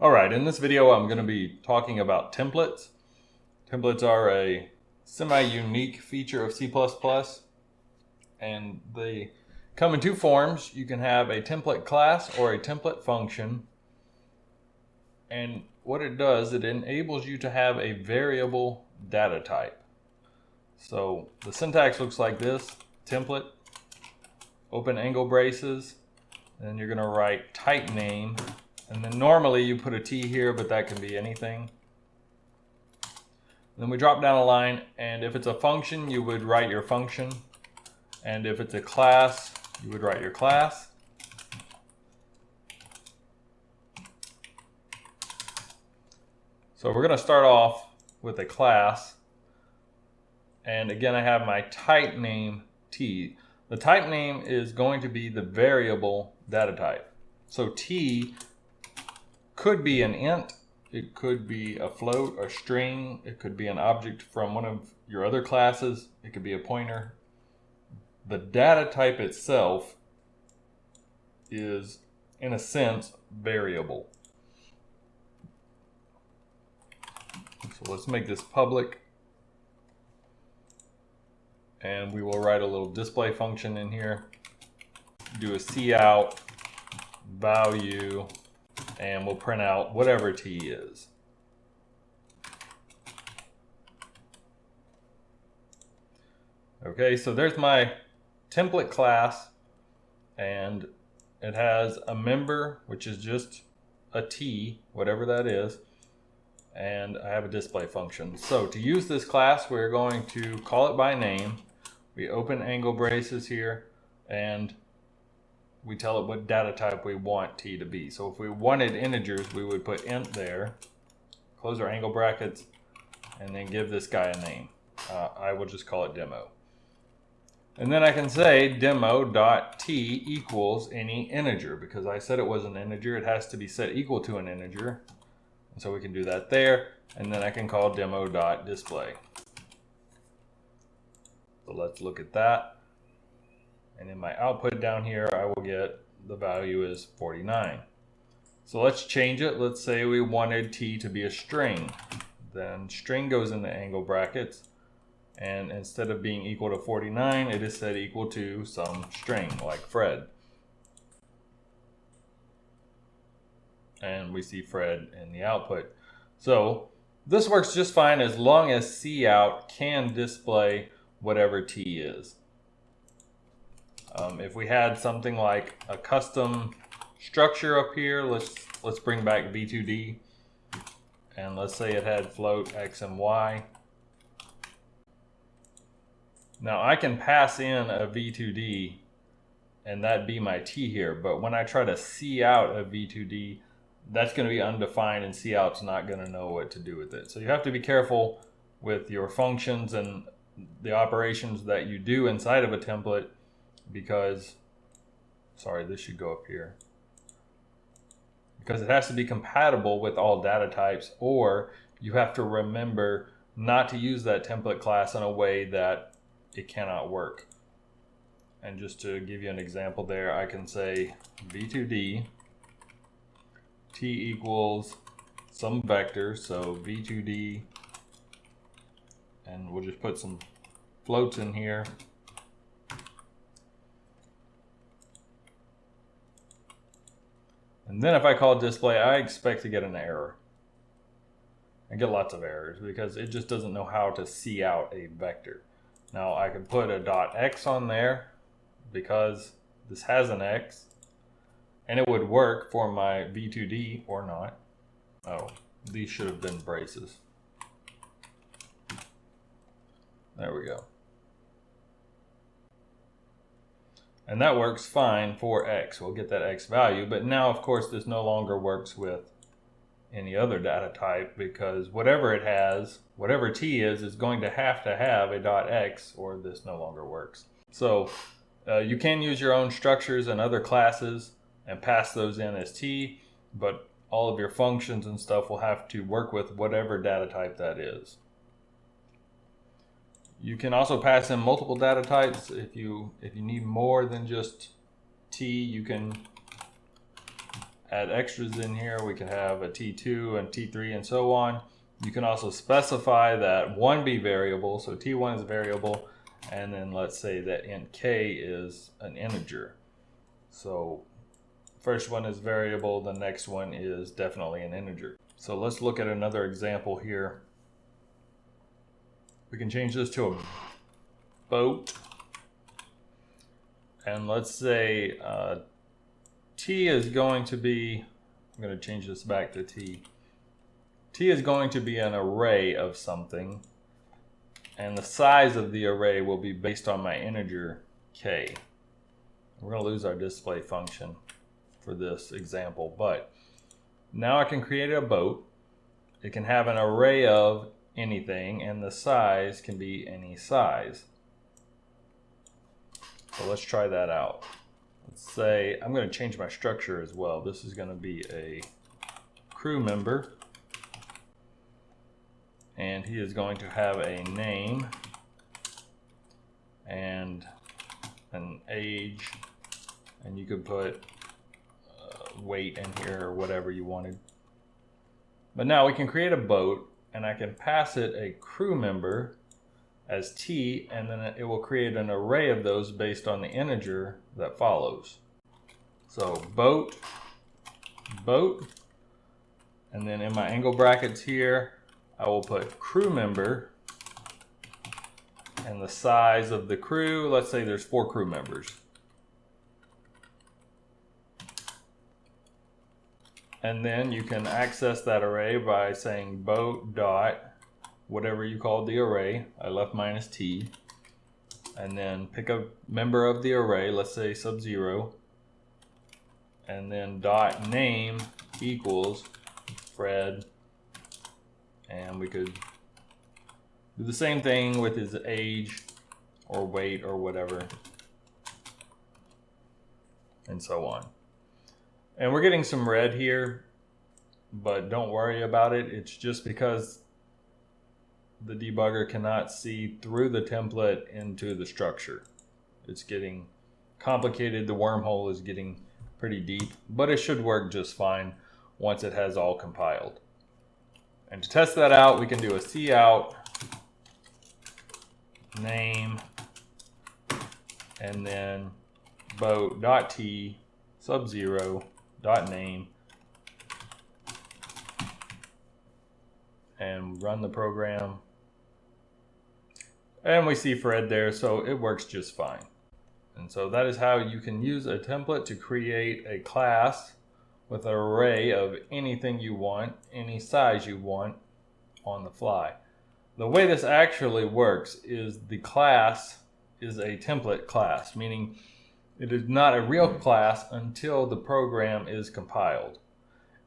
Alright, in this video I'm going to be talking about templates. Templates are a semi-unique feature of C++, and they come in two forms. You can have a template class or a template function, and what it does, it enables you to have a variable data type. So the syntax looks like this: template, open angle braces, and then you're going to write type name. And then normally you put a T here, but that can be anything. Then we drop down a line, and if it's a function, you would write your function. And if it's a class, you would write your class. So we're going to start off with a class. And again, I have my type name T. The type name is going to be the variable data type. So T could be an int, it could be a float, a string, it could be an object from one of your other classes, it could be a pointer. The data type itself is, in a sense, variable. So let's make this public, and we will write a little display function in here, do a cout value, and we'll print out whatever T is. Okay, so there's my template class, and it has a member, which is just a T, whatever that is, and I have a display function. So to use this class, we're going to call it by name. We open angle braces here, and we tell it what data type we want T to be. So if we wanted integers, we would put int there, close our angle brackets, and then give this guy a name. I will just call it demo. And then I can say demo.t equals any integer, because I said it was an integer. It has to be set equal to an integer. And so we can do that there, and then I can call demo.display. So let's look at that. And in my output down here, I will get the value is 49. So let's change it. Let's say we wanted T to be a string. Then string goes in the angle brackets. And instead of being equal to 49, it is set equal to some string, like Fred. And we see Fred in the output. So this works just fine as long as cout can display whatever T is. If we had something like a custom structure up here, let's bring back v2d, and let's say it had float x and y. Now I can pass in a v2d and that be my T here, but when I try to cout a v2d, that's going to be undefined, and cout's not going to know what to do with it. So you have to be careful with your functions and the operations that you do inside of a template, because, sorry, this should go up here, because it has to be compatible with all data types, or you have to remember not to use that template class in a way that it cannot work. And just to give you an example there, I can say v2d t equals some vector, so v2d, and we'll just put some floats in here. And then if I call display, I expect to get an error. I get lots of errors because it just doesn't know how to cout a vector. Now I can put a .x on there because this has an x, and it would work for my v2d or not. Oh, these should have been braces. There we go. And that works fine for x. We'll get that x value, but now of course this no longer works with any other data type, because whatever it has, whatever T is going to have a .x, or this no longer works. So you can use your own structures and other classes and pass those in as T, but all of your functions and stuff will have to work with whatever data type that is. You can also pass in multiple data types. If you need more than just T, you can add extras in here. We can have a T2 and T3 and so on. You can also specify that one be variable, so T1 is a variable, and then let's say that int k is an integer. So first one is variable, the next one is definitely an integer. So let's look at another example here. We can change this to a boat, and let's say T is going to be, I'm going to change this back to T. T is going to be an array of something, and the size of the array will be based on my integer k. We're going to lose our display function for this example, but now I can create a boat. It can have an array of anything, and the size can be any size. So let's try that out. Let's say I'm going to change my structure as well. This is going to be a crew member, and he is going to have a name and an age, and you could put weight in here or whatever you wanted. But now we can create a boat, and I can pass it a crew member as T, and then it will create an array of those based on the integer that follows. So boat, and then in my angle brackets here, I will put crew member, and the size of the crew, let's say there's 4 crew members. And then you can access that array by saying boat dot whatever you called the array. I left mine as T. And then pick a member of the array, let's say sub-0. And then dot name equals Fred. And we could do the same thing with his age or weight or whatever, and so on. And we're getting some red here, but don't worry about it. It's just because the debugger cannot see through the template into the structure. It's getting complicated. The wormhole is getting pretty deep, but it should work just fine once it has all compiled. And to test that out, we can do a cout name and then boat.t sub-0 .name and run the program, and we see Fred there, so it works just fine. And so that is how you can use a template to create a class with an array of anything you want, any size you want on the fly. The way this actually works is the class is a template class, meaning it is not a real class until the program is compiled.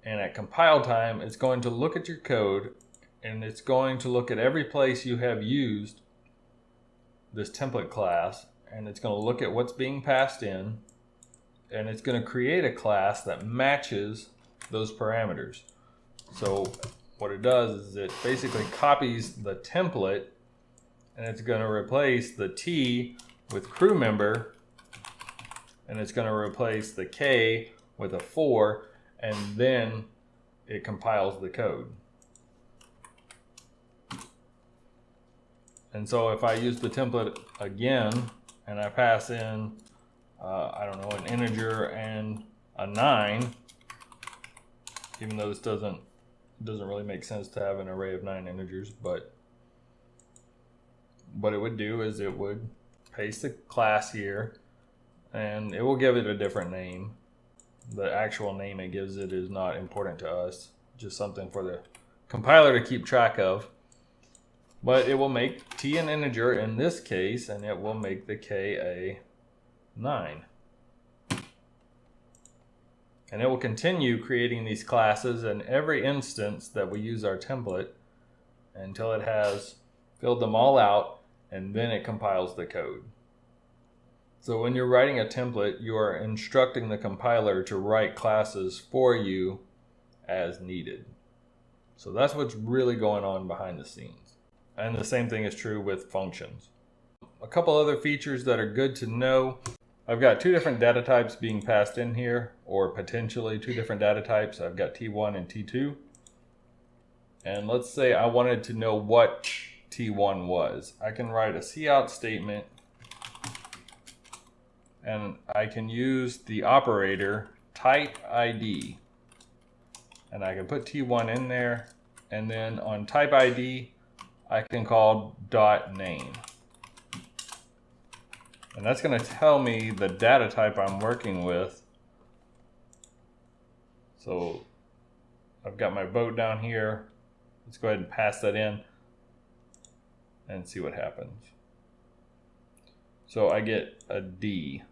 And at compile time, it's going to look at your code, and it's going to look at every place you have used this template class, and it's going to look at what's being passed in, and it's going to create a class that matches those parameters. So what it does is it basically copies the template, and it's going to replace the T with crew member, and it's going to replace the K with a 4, and then it compiles the code. And so if I use the template again and I pass in I don't know, an integer and a 9, even though this doesn't really make sense to have an array of 9 integers, but what it would do is it would paste the class here, and it will give it a different name. The actual name it gives it is not important to us, just something for the compiler to keep track of. But it will make T an integer in this case, and it will make the K a 9. And it will continue creating these classes in every instance that we use our template until it has filled them all out, and then it compiles the code. So when you're writing a template, you are instructing the compiler to write classes for you as needed. So that's what's really going on behind the scenes. And the same thing is true with functions. A couple other features that are good to know I've got two different data types being passed in here, or potentially two different data types. I've got T1 and T2. And let's say I wanted to know what T1 was. I can write a cout statement, and I can use the operator type ID. And I can put T1 in there, and then on type ID, I can call .name. And that's going to tell me the data type I'm working with. So I've got my boat down here. Let's go ahead and pass that in and see what happens. So I get a D.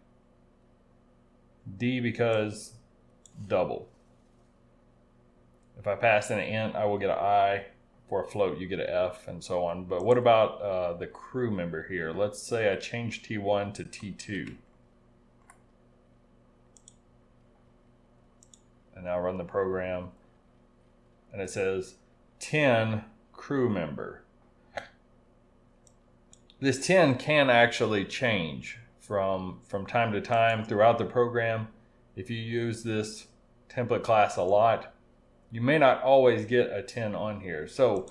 D because double. If I pass in an int, I will get an I. For a float, you get an F, and so on. But what about the crew member here? Let's say I change T1 to T2. And now run the program. And it says 10 crew member. This 10 can actually change from time to time throughout the program. If you use this template class a lot, you may not always get a 10 on here. So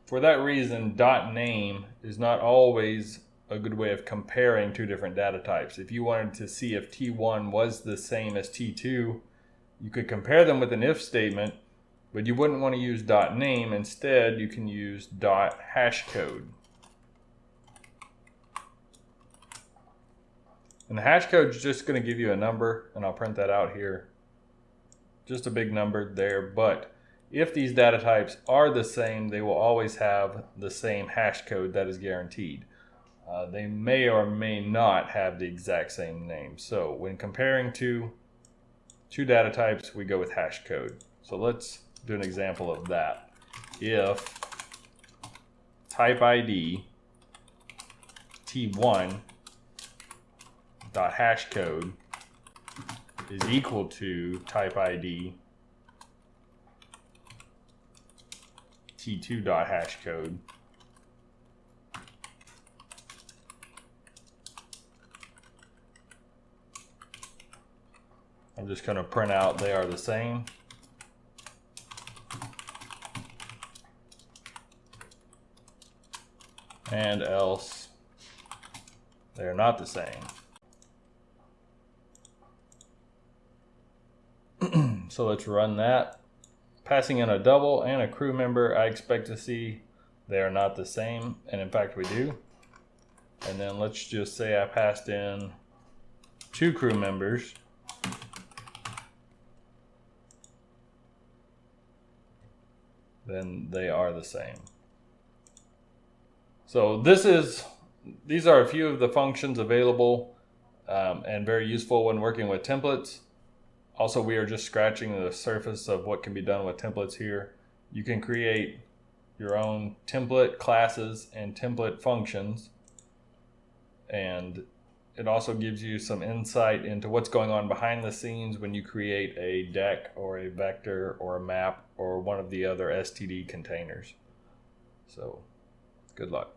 for that reason, .name is not always a good way of comparing two different data types. If you wanted to see if T1 was the same as T2, you could compare them with an if statement, but you wouldn't want to use .name. Instead, you can use .hashcode. And the hash code is just going to give you a number, and I'll print that out here. Just a big number there, but if these data types are the same, they will always have the same hash code. That is guaranteed. They may or may not have the exact same name. So when comparing two data types, we go with hash code. So let's do an example of that. If type ID T1 dot hash code is equal to type ID T2 dot hash code, I'm just going to print out they are the same. And else they are not the same. So let's run that. Passing in a double and a crew member, I expect to see they are not the same, and in fact we do. And then let's just say I passed in 2 crew members. Then they are the same. So these are a few of the functions available and very useful when working with templates. Also, we are just scratching the surface of what can be done with templates here. You can create your own template classes and template functions. And it also gives you some insight into what's going on behind the scenes when you create a deck or a vector or a map or one of the other STD containers. So, good luck.